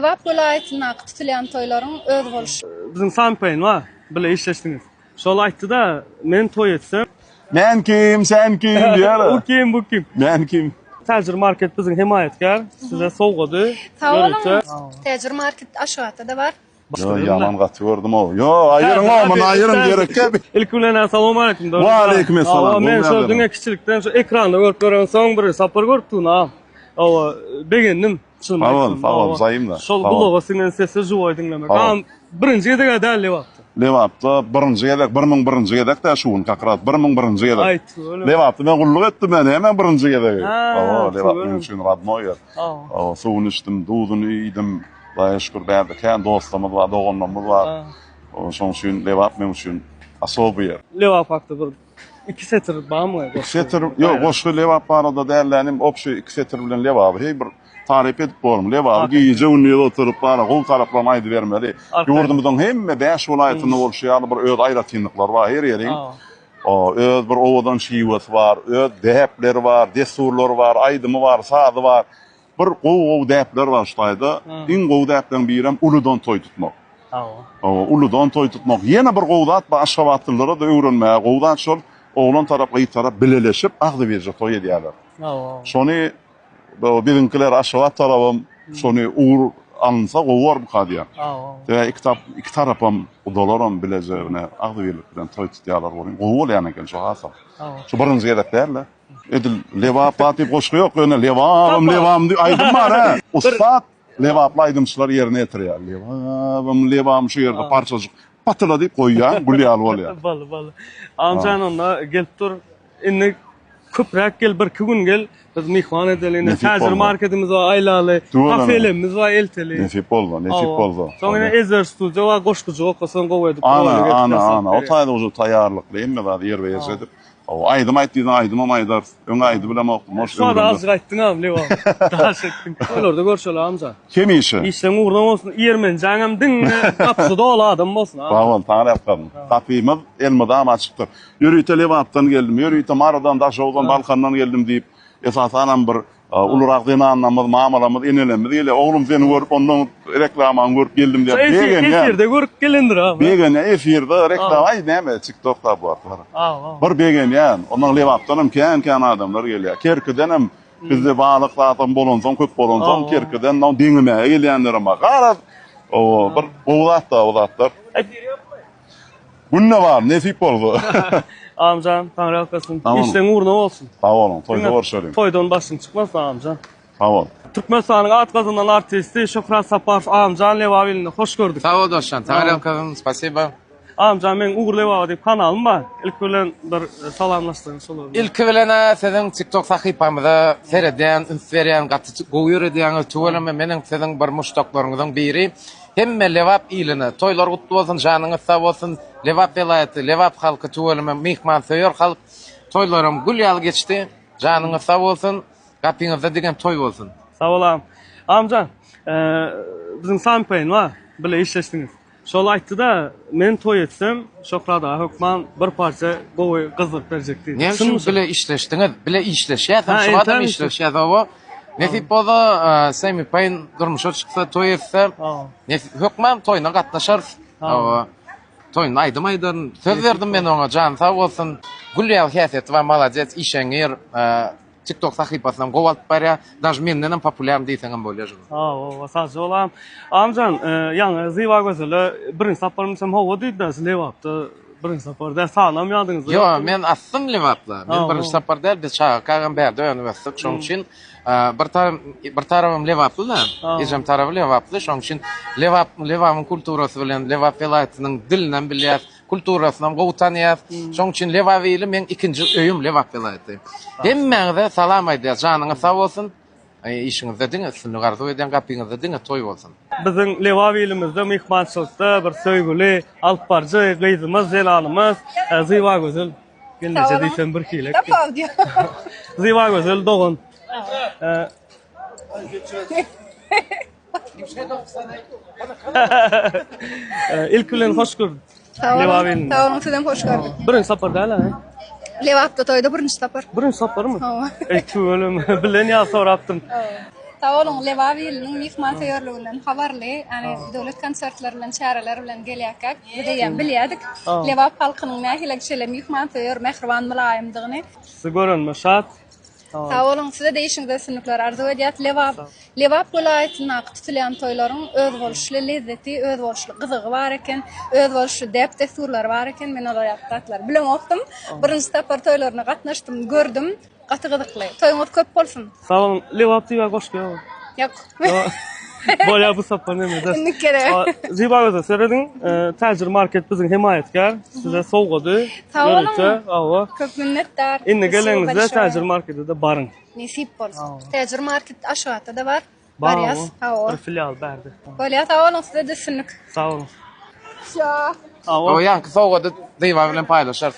Lewap vilayetine tutulan toyların öz boluş. Bizim Sanpayn var, bile işleştiniz. Şol aytdı da, men toy etsem. Men kim, sen kim diýär. O kim, bu kim? Men kim? Tacir market bizim himayetkar, size sowgady. Sağ olun. Tacir market aşağıda da var. Yo, yaman gaty gördüm o. Yo, ayırın o, mana ayırın gerek. İlk bilen assalamu alaykum. Wa alaykum assalam. Men şol düňe kiçilikden şu ekranda görüp gören soň bir sapar görüpdün ha. O begendim. Sağ zayım da. Şol buloga senen sesi juway dinlemek. Am birinji gedege däl Lewapda. Lewapda birinji gedek 1001-nji gedek de şuun kakrat 1001-nji gedek. Ayt. Lewapda men gulluk etdim men hemen birinji gedek. Ha, Lewap men üçin radnoy yer. O suwun içdim, duwduny iýdim. Daýa şükür bärde kän dostlarymyz bar, doganlarymyz bar. Şoň üçin Lewap men üçin asoby yer. Lewap hakda bir 2 setir barmy? 2 setir, ýok, goşgy Lewap barada därlänim, opşy 2 setir bilen Lewap hey bir tarif edip bolam. Lewap giýje unyňda oturup bara gowy taraplarynı aýdy bermeli. Ýurdumyzyň hemme 5 welaýatyny bolşýar bir öz aýratynlyklar bar her ýeriň. O öz bir owadan şiwet bar, öz däpler bar, desurlar bar, aýdymy bar, sady bar. Bir gowy däpler bar şaýda. Iň gowy däplerden birim uludan toy tutmak. Uludan toy tutmak. Ýene bir gowy dat bar aşgabatlylara da öwrenmäge. Gowdan şol oğlan tarapy ýyt tarap bileleşip agdy berje toy edýärler. Şony bizimkiler aşgabat tarabym şony uğur alınsa gowar bu kadýar. İki tarapam udalaram bilejegine agdy berip bilen toy tutýarlar bolýan. Gowy ýany eken şo hasa. Şu birinji gedek därler. Edil Lewap atyp goşgy ýok, öne Lewam diýip aýdym bar ha. Ustad Lewaply aýdymçylar ýerine ýetirýär. Lewam şu ýerde parçajyk patyla diýip goýýar, gulýal bolýar. Bal. Amcan onda gelip dur. Indi köprek gel, bir gün gel. Biz mihman edeline, tacir marketimiz var, aylaly, kafelerimiz var, elteli. Nesip boldu. Soňra ezer studio wa goşgujuk okasan gowy edip. Ana. O taýda uzu taýýarlykly, emme bäde yer we ýeşedip. O aýdym aýtdyň aýdym aýdar. Öňe aýdy bilen okdum. Şu da az gaýtdyň am Lewap. Taş etdiň. Olurda görşeli amca. Kim işi? İşleň uğruna bolsun, ýermen jaňam diňe gapsy dolu adam bolsun. Bawal taňar ýapdym. Tapymyz elmydam açykdyr. Ýürüýte Lewapdan geldim, ýürüýte Maradan, Daşowdan, Balkandan geldim diýip esasanam bir ulurak dynamyz, mamalamyz, enelemmiz ýele oglum seni görüp ondan reklamany görüp geldim diýip begen ýa. Efirde görüp gelendir ha. Begen efirde reklam aý näme TikTokda bu atlar. Bir begen ýa, ondan Lewapdanam kän adamlar gelýär. Kerkidenem bizde balıklardan bolansoň, köp bolansoň Kerkiden diňime gelýänlerim bar. Garap o bir owlatlar. Bunne var, nesip boldu. Amcan, taňra alkasyn. İşleň uğruna bolsun. Sağ olun, toyda görşelim. Toydan başyň çykmasa amcan. Sağ ol. Türkmenistanyň atgazyndan artisti Şöhrat Saparov amcan Lewap elinde hoş gördük. Sağ ol dostan, taňra alkasyn, spasiba. Amcan men Uğur Lewap diýip kanalym bar. İlk bilen bir salamlaşdyň şol. İlk bilen seziň TikTok sahypamyzda sereden, inferian gaty goýur edýän tuwalamy meniň seziň bir muştaklaryňyzdan biri. Hemme Lewap iline, toylar gutly bolsun, janyňyz sag bolsun. Lewap vilayeti, Lewap halky tuwalamy mihman söýür halk. Toylarym gulýal geçdi. Janyňyz sag bolsun, gapyňyzda digen toy bolsun. Sag olam. Amcan, bizim Sanpayn var, bile işleşdiniz. Şol aýtdy da, men toy etsem, şokrada hökman bir parça gowy gyzyk berjekdi. Näme bile işleşdiňiz? Bile işleşýär, şu adam işleşýär o. Nesip boldy, Sanpayn durmuşa çyksa toy etsem, hökman toyuna gatnaşar. Toyun aýdym aýdyn. Söz berdim men oňa, jan sag bolsun. Gulýal häsiýet we malades işeňir TikTok sahypasyna gowalyp barýar. Даже menden hem populär diýseňem bolýar. Sag olam. Amcan, ýa-ni Ziwa gözele birinji saparymsam howa diýdi, Lewapda birinji saparda sanam ýadyňyz. Yo, men aslym Lewapda. Men birinji saparda biz çağırgan bärde öňüňizde şoň üçin bir tarabym Lewapda, ejem tarabym Lewapda, şoň üçin Lewapyň kulturasy bilen Lewap vilayatynyň dilinden bilýär, kulturasyny gowy tanýar. Şoň üçin Lewap ýyly men ikinji öýüm Lewap vilayaty. Hemmeňize salam aýdýar, janyňyz sag bolsun. İşiňizde diňe syny gardy edýän gapyňyzda diňe toy bolsun. Biziň Lewap ýylimizde mihmançylykda bir söýgüli, alpbarjy gyzymyz, zelanymyz, Ziwa gözel. Gelneje diýsem bir kilek. Ziwa gözel dogan. İlk bilen hoş gördük. Sağ olun, sizden hoş gördük. Birinji sapar däl ha? Lewapda toyda birinji sapar. Birinji sapar mı? Tüwelem bilen ýa sorapdym. Sağ olun, Levavi ilinin mihman tayyorluğundan habarlı. Yani devlet konsertler bilen, çareler bilen gelýäkek. Bideýän bilýärdik. Levav halkynyň nähile kişiler mihman taýyor, mehriban mülayimdigini. Sizi görünme şat. Sağ olun, size değişikde sünükler arzu edýät. Levav vilayatyna tutulýan toýlaryň öz bolşly lezzeti, öz bolşly gyzygy bar eken, öz bolşly dep desturlary bar eken. Men olar ýatdaklar bilen okdum. Birinji tapar toýlaryna gatnaşdym, gördüm. Gaty gyzykly. Toýuňyz köp bolsun. Sağ olun. Levav diýip goş gelýär. Ýok. Bolýa bu sapar näme? Nikere. Zibaga söredin. Täjir market biziň himayetkar. Size sowgady. Sağ olun. Awa. Köp minnettar. Indi geleňizde Täjir marketinde barın. Nisip bolsun. Täjir market aşağıda da var. Bar Barýas. bir filial berdi. Bolýa sağ olun, size de sünük. Sağ olun. Şa. Awa. O yanky sowgady diýwa bilen paýlaşar.